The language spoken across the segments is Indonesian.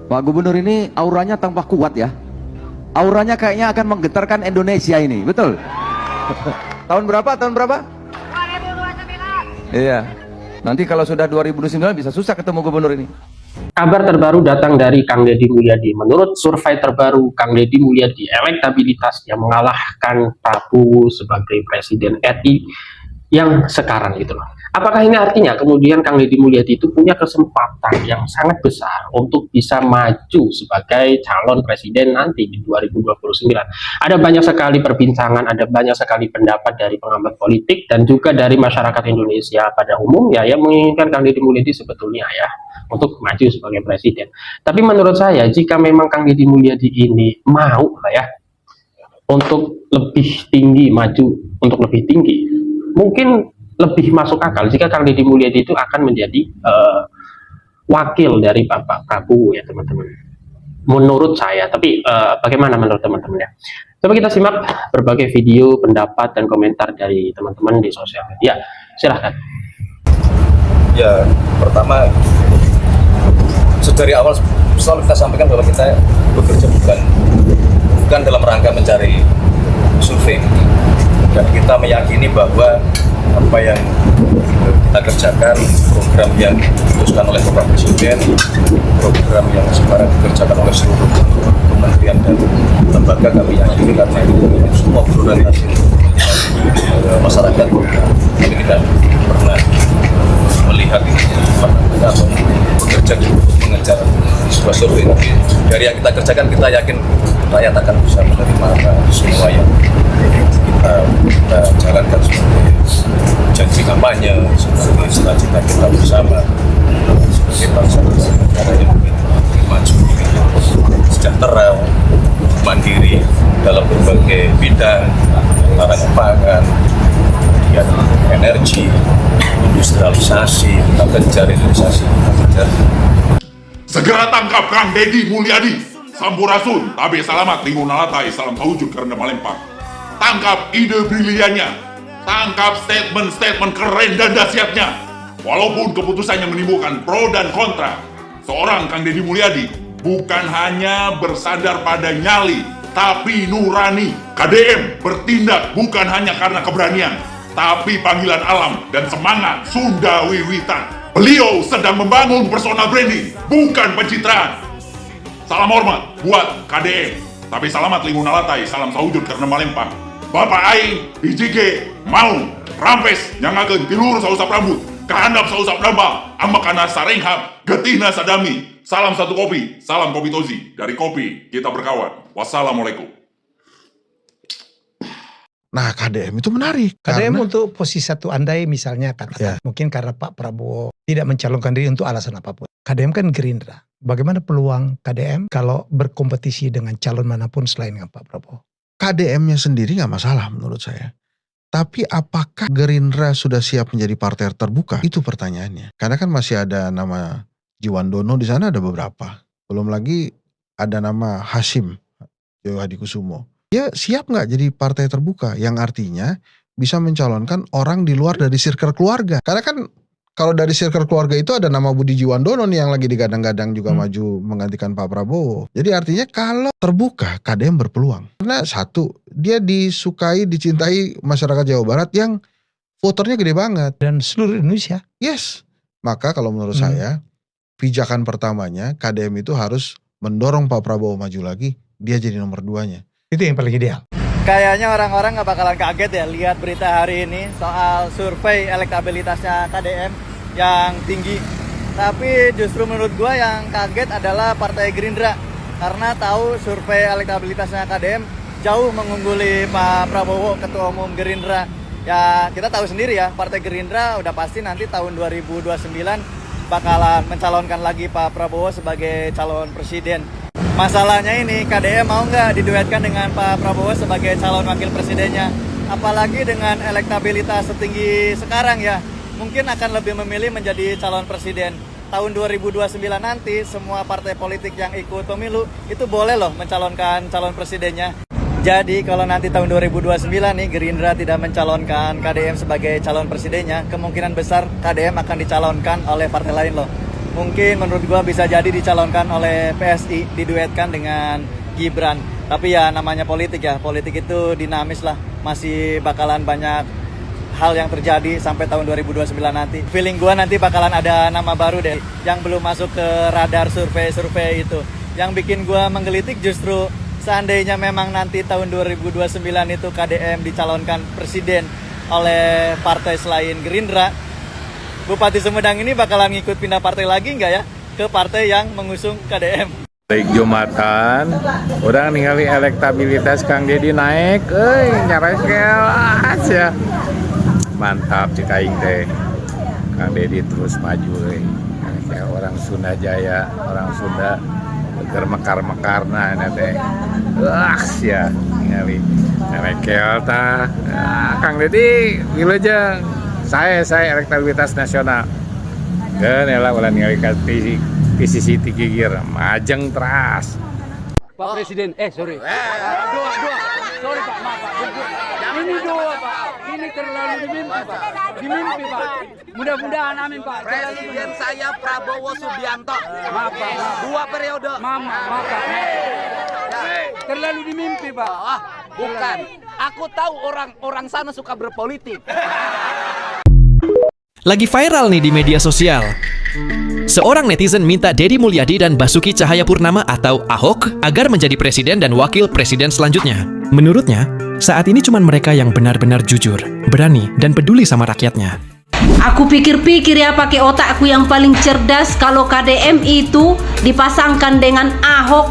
Pak Gubernur ini auranya tampak kuat ya. Auranya kayaknya akan menggetarkan Indonesia ini, betul? Tahun berapa? Tahun berapa? 2029. Iya. Nanti kalau sudah 2029 bisa susah ketemu gubernur ini. Kabar terbaru datang dari Kang Deddy Mulyadi. Menurut survei terbaru, Kang Deddy Mulyadi elektabilitasnya mengalahkan Prabowo sebagai Presiden RI yang sekarang gitu loh. Apakah ini artinya kemudian Kang Deddy Mulyadi itu punya kesempatan yang sangat besar untuk bisa maju sebagai calon presiden nanti di 2029? Ada banyak sekali perbincangan, ada banyak sekali pendapat dari pengamat politik dan juga dari masyarakat Indonesia pada umumnya yang menginginkan Kang Deddy Mulyadi sebetulnya ya untuk maju sebagai presiden. Tapi menurut saya jika memang Kang Deddy Mulyadi ini mau lah ya untuk lebih tinggi, maju untuk lebih tinggi, mungkin lebih masuk akal jika Kang Deddy Mulyadi itu akan menjadi wakil dari Bapak Prabowo ya teman-teman. Menurut saya, tapi bagaimana menurut teman-teman ya? Coba kita simak berbagai video, pendapat, dan komentar dari teman-teman di sosial media. Silahkan. Ya, pertama, dari awal selalu kita sampaikan bahwa kita bekerja bukan dalam rangka mencari survei, dan kita meyakini bahwa apa yang kita kerjakan, program yang diputuskan oleh Bapak Presiden, program yang sekarang dikerjakan oleh seluruh kementerian dan lembaga, kami yakini karena itu semua berorientasi masyarakat. Kami tidak pernah melihat atau bekerja untuk mengejar sebuah survei. Dari yang kita kerjakan, kita yakin rakyat akan bisa menerima semua yang kita jalankan sebagai janji kampanye, sebagai cita-cita kita bersama sebagai bangsa dan negara yang maju, sejahtera, mandiri dalam berbagai bidang, larangan pangan, kemudian energi, industrialisasi, kita kejar hilirisasi, kita kejar. Segera tangkap Kang Deddy Mulyadi, Sampurasun, tabe salamat, lingunalatai, salam sawujud karena Palembang. Tangkap ide briliannya, tangkap statement-statement keren dan dahsyatnya. Walaupun keputusannya menimbulkan pro dan kontra, seorang Kang Deddy Mulyadi bukan hanya bersandar pada nyali, tapi nurani. KDM bertindak bukan hanya karena keberanian, tapi panggilan alam dan semangat Sunda Wiwitan. Beliau sedang membangun personal branding, bukan pencitraan. Salam hormat buat KDM, tapi salamat lingunalatai, salam sawujud karena Palembang. Bapak Aing, BJG, mau rampes, nyangakeun tilur sausap rambut, kahandap sausap dambal, amakana sarenghap, getihna sadami. Salam satu kopi, salam kopi Tozi. Dari kopi, kita berkawan. Wassalamualaikum. Nah, KDM itu menarik. KDM karena, untuk posisi satu andai misalnya katakan, mungkin karena Pak Prabowo tidak mencalonkan diri untuk alasan apapun. KDM kan Gerindra. Bagaimana peluang KDM kalau berkompetisi dengan calon manapun selain dengan Pak Prabowo? KDM-nya sendiri nggak masalah menurut saya. Tapi apakah Gerindra sudah siap menjadi partai terbuka? Itu pertanyaannya. Karena kan masih ada nama Jiwandono di sana, ada beberapa. Belum lagi ada nama Hasyim Joyo Hadikusumo. Dia siap nggak jadi partai terbuka? Yang artinya bisa mencalonkan orang di luar dari circle keluarga. Karena kan kalau dari circle keluarga itu ada nama Budi Jiwandono nih yang lagi digadang-gadang juga maju menggantikan Pak Prabowo. Jadi artinya kalau terbuka KDM berpeluang. Karena satu, dia disukai, dicintai masyarakat Jawa Barat yang voternya gede banget. Dan seluruh Indonesia. Yes. Maka kalau menurut saya, pijakan pertamanya KDM itu harus mendorong Pak Prabowo maju lagi. Dia jadi nomor 2-nya. Itu yang paling ideal. Kayaknya orang-orang nggak bakalan kaget ya lihat berita hari ini soal survei elektabilitasnya KDM yang tinggi. Tapi justru menurut gua yang kaget adalah Partai Gerindra, karena tahu survei elektabilitasnya KDM jauh mengungguli Pak Prabowo, Ketua Umum Gerindra. Ya kita tahu sendiri ya, Partai Gerindra udah pasti nanti tahun 2029 bakalan mencalonkan lagi Pak Prabowo sebagai calon presiden. Masalahnya ini KDM mau nggak diduetkan dengan Pak Prabowo sebagai calon wakil presidennya. Apalagi dengan elektabilitas setinggi sekarang ya, mungkin akan lebih memilih menjadi calon presiden. Tahun 2029 nanti semua partai politik yang ikut pemilu itu boleh loh mencalonkan calon presidennya. Jadi kalau nanti tahun 2029 nih Gerindra tidak mencalonkan KDM sebagai calon presidennya, kemungkinan besar KDM akan dicalonkan oleh partai lain loh. mungkin menurut gua bisa jadi dicalonkan oleh PSI, diduetkan dengan Gibran. Tapi ya namanya politik ya, politik itu dinamis lah, masih bakalan banyak hal yang terjadi sampai tahun 2029 nanti. Feeling gua nanti bakalan ada nama baru deh yang belum masuk ke radar survei itu. Yang bikin gua menggelitik justru seandainya memang nanti tahun 2029 itu KDM dicalonkan presiden oleh partai selain Gerindra, Bupati Sumedang ini bakalan ngikut pindah partai lagi nggak ya ke partai yang mengusung KDM. Baik Jumatan, orang ningali elektabilitas Kang Deddy naik, nyarai kelas ya. Mantap cik aing teh. Kang Deddy terus maju kayak orang Sunda Jaya, orang Sunda keur mekar-mekarna teh. Ya, ningali elekel tah. Kang Deddy wilujeng saya elektabilitas nasional. Geun ela ulah ningali ka di sisi gigir majeng teras. Pak Presiden, sorry. Sorry Pak, maaf Pak. Ini dua Pak, ini terlalu dimimpi Pak. Dimimpi Pak. Mudah-mudahan amin Pak. Presiden saya Prabowo Subianto. Maaf Pak. 2 periode. Maaf Pak. Terlalu dimimpi Pak. Bukan. Aku tahu orang sana suka berpolitik. Lagi viral nih di media sosial. Seorang netizen minta Deddy Mulyadi dan Basuki Cahayapurnama atau Ahok agar menjadi presiden dan wakil presiden selanjutnya. Menurutnya, saat ini cuma mereka yang benar-benar jujur, berani, dan peduli sama rakyatnya. Aku pikir-pikir ya pakai otakku yang paling cerdas, kalau KDM itu dipasangkan dengan Ahok,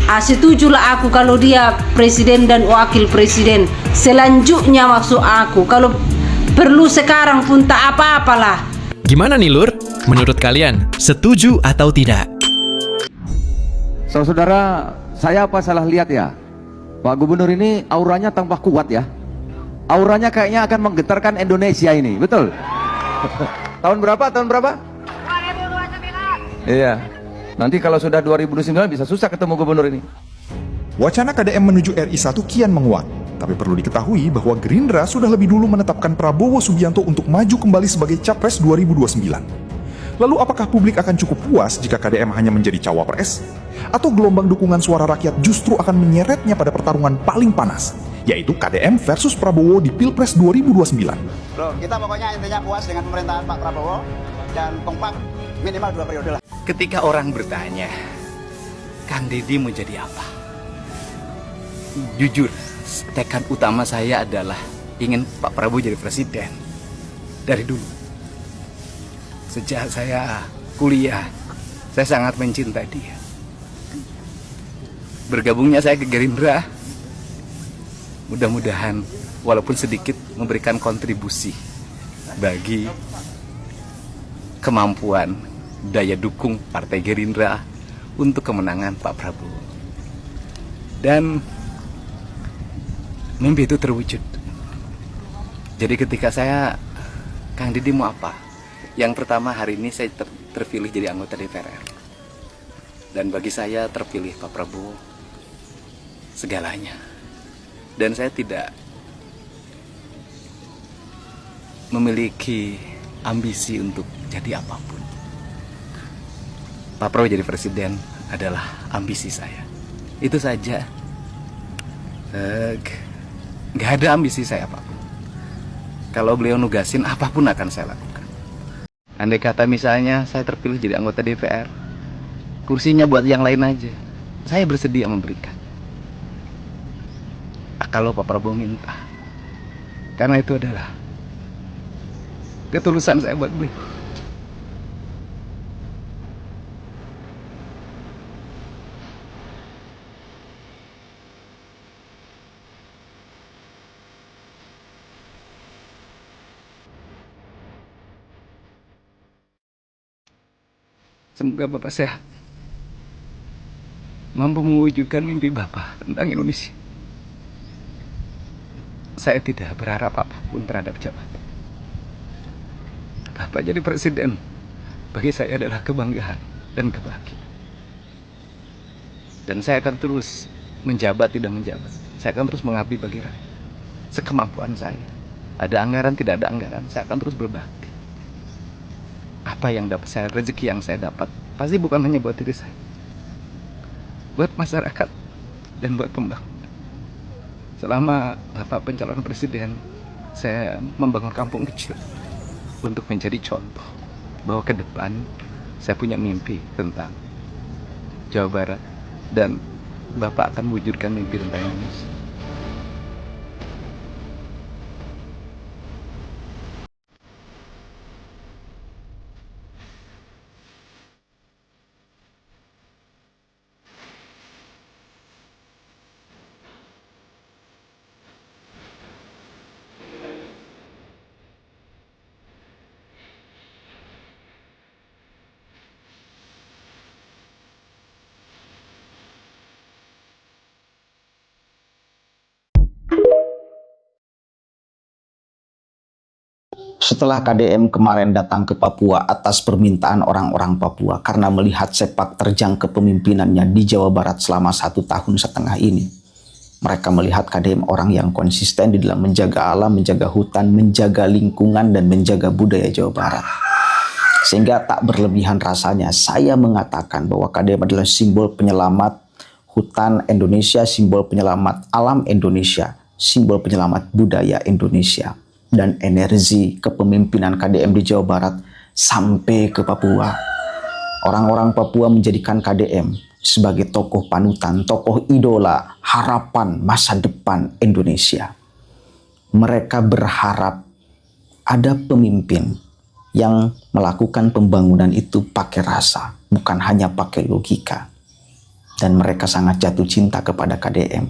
setujulah aku kalau dia presiden dan wakil presiden. Selanjutnya maksud aku, kalau perlu sekarang pun tak apa-apalah. Gimana nih Lur? Menurut kalian, setuju atau tidak? Saudara, saya apa salah lihat ya? Pak Gubernur ini auranya tambah kuat ya. Auranya kayaknya akan menggetarkan Indonesia ini, betul? Tahun berapa? 2029. Iya. Nanti kalau sudah 2029 bisa susah ketemu gubernur ini. Wacana KDM menuju RI 1 kian menguat. Tapi perlu diketahui bahwa Gerindra sudah lebih dulu menetapkan Prabowo Subianto untuk maju kembali sebagai Capres 2029. Lalu apakah publik akan cukup puas jika KDM hanya menjadi cawapres? Atau gelombang dukungan suara rakyat justru akan menyeretnya pada pertarungan paling panas, yaitu KDM versus Prabowo di Pilpres 2029? Bro, kita pokoknya intinya puas dengan pemerintahan Pak Prabowo dan kompak minimal 2 periode lah. Ketika orang bertanya, Kang Deddy mau jadi apa? Jujur, tekad utama saya adalah ingin Pak Prabowo jadi presiden. Dari dulu. Sejak saya kuliah, saya sangat mencintai dia. Bergabungnya saya ke Gerindra, mudah-mudahan walaupun sedikit memberikan kontribusi bagi kemampuan daya dukung Partai Gerindra untuk kemenangan Pak Prabowo. Dan mimpi itu terwujud. Jadi ketika saya, Kang Deddy mau apa? Yang pertama, hari ini saya terpilih jadi anggota DPR. Dan bagi saya terpilih Pak Prabowo segalanya. Dan saya tidak memiliki ambisi untuk jadi apapun. Pak Prabowo jadi presiden adalah ambisi saya. Itu saja. Gak ada ambisi saya apapun. Kalau beliau nugasin, apapun akan saya lakukan. Andai kata misalnya saya terpilih jadi anggota DPR, kursinya buat yang lain aja, saya bersedia memberikan. Kalau Pak Prabowo minta, karena itu adalah ketulusan saya buat beliau. Semoga Bapak sehat, mampu mewujudkan mimpi Bapak tentang Indonesia. Saya tidak berharap apapun terhadap jabatan. Bapak jadi presiden, bagi saya adalah kebanggaan dan kebahagiaan. Dan saya akan terus menjabat tidak menjabat. Saya akan terus mengabdi bagi rakyat, sekemampuan saya. Ada anggaran, tidak ada anggaran, saya akan terus berbakti. apa yang dapat saya, rezeki yang saya dapat pasti bukan hanya buat diri saya, buat masyarakat dan buat pembangunan. Selama Bapak pencalonan presiden, saya membangun kampung kecil untuk menjadi contoh bahwa ke depan saya punya mimpi tentang Jawa Barat dan Bapak akan wujudkan mimpi tentang Indonesia. Setelah KDM kemarin datang ke Papua atas permintaan orang-orang Papua karena melihat sepak terjang kepemimpinannya di Jawa Barat selama 1,5 tahun ini, mereka melihat KDM orang yang konsisten di dalam menjaga alam, menjaga hutan, menjaga lingkungan, dan menjaga budaya Jawa Barat. Sehingga tak berlebihan rasanya saya mengatakan bahwa KDM adalah simbol penyelamat hutan Indonesia, simbol penyelamat alam Indonesia, simbol penyelamat budaya Indonesia. Dan energi kepemimpinan KDM di Jawa Barat sampai ke Papua. Orang-orang Papua menjadikan KDM sebagai tokoh panutan, tokoh idola, harapan masa depan Indonesia. Mereka berharap ada pemimpin yang melakukan pembangunan itu pakai rasa, bukan hanya pakai logika. Dan mereka sangat jatuh cinta kepada KDM.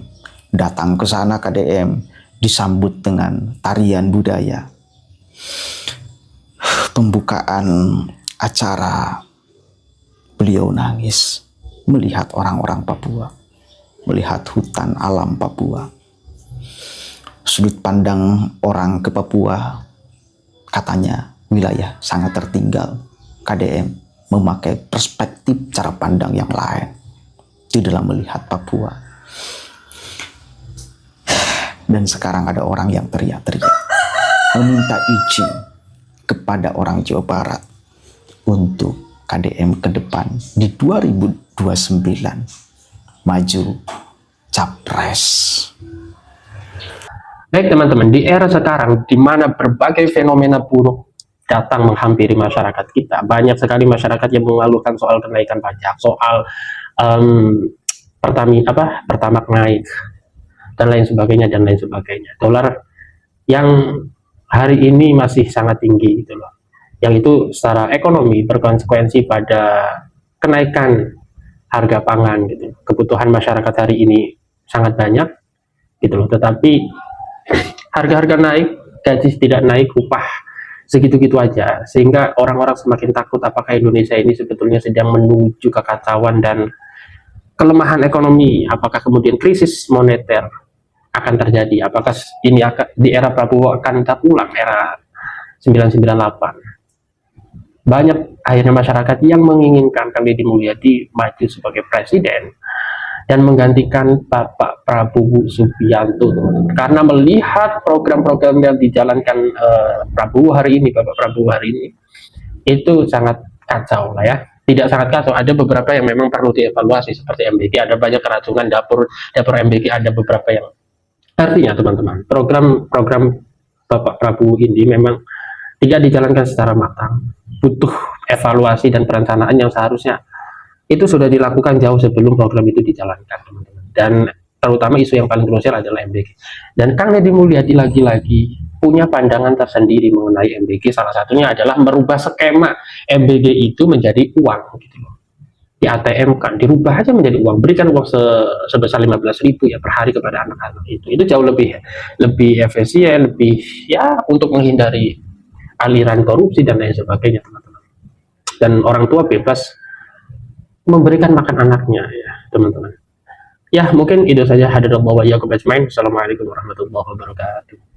Datang ke sana KDM disambut dengan tarian budaya. Pembukaan acara, beliau nangis melihat orang-orang Papua, melihat hutan alam Papua. Sudut pandang orang ke Papua, katanya wilayah sangat tertinggal. KDM memakai perspektif cara pandang yang lain di dalam melihat Papua. Dan sekarang ada orang yang teriak-teriak meminta izin kepada orang Jawa Barat untuk KDM ke depan di 2029 maju capres. Baik teman-teman, di era sekarang di mana berbagai fenomena buruk datang menghampiri masyarakat kita, banyak sekali masyarakat yang mengeluhkan soal kenaikan pajak, soal Pertamax naik, dan lain sebagainya, dolar yang hari ini masih sangat tinggi gitu loh, yang itu secara ekonomi berkonsekuensi pada kenaikan harga pangan gitu. Kebutuhan masyarakat hari ini sangat banyak gitu loh, tetapi harga-harga naik, gaji tidak naik, upah segitu-gitu aja, sehingga orang-orang semakin takut apakah Indonesia ini sebetulnya sedang menuju kekacauan dan kelemahan ekonomi, apakah kemudian krisis moneter akan terjadi, apakah ini akan di era Prabowo akan terulang era 998. Banyak akhirnya masyarakat yang menginginkan Kang Deddy Mulyadi maju sebagai presiden dan menggantikan Bapak Prabowo Subianto, karena melihat program-program yang dijalankan Prabowo hari ini, Bapak Prabowo hari ini, itu sangat kacau lah ya. Tidak sangat kacau, ada beberapa yang memang perlu dievaluasi seperti MBG, ada banyak keracunan dapur MBG, ada beberapa yang artinya teman-teman, program Bapak Prabowo ini memang tidak dijalankan secara matang, butuh evaluasi dan perencanaan yang seharusnya itu sudah dilakukan jauh sebelum program itu dijalankan, teman-teman. Dan terutama isu yang paling krusial adalah MBG. Dan Kang Deddy Mulyadi lagi-lagi punya pandangan tersendiri mengenai MBG. Salah satunya adalah merubah skema MBG itu menjadi uang gitu loh. Di ATM kan dirubah aja menjadi uang, berikan uang sebesar 15.000 ya per hari kepada anak-anak. Itu jauh lebih efisien, lebih ya untuk menghindari aliran korupsi dan lain sebagainya, teman-teman. Dan orang tua bebas memberikan makan anaknya ya, teman-teman. Ya, mungkin itu saja. Hadirullah wa iyyakum ajmain. Assalamualaikum warahmatullahi wabarakatuh.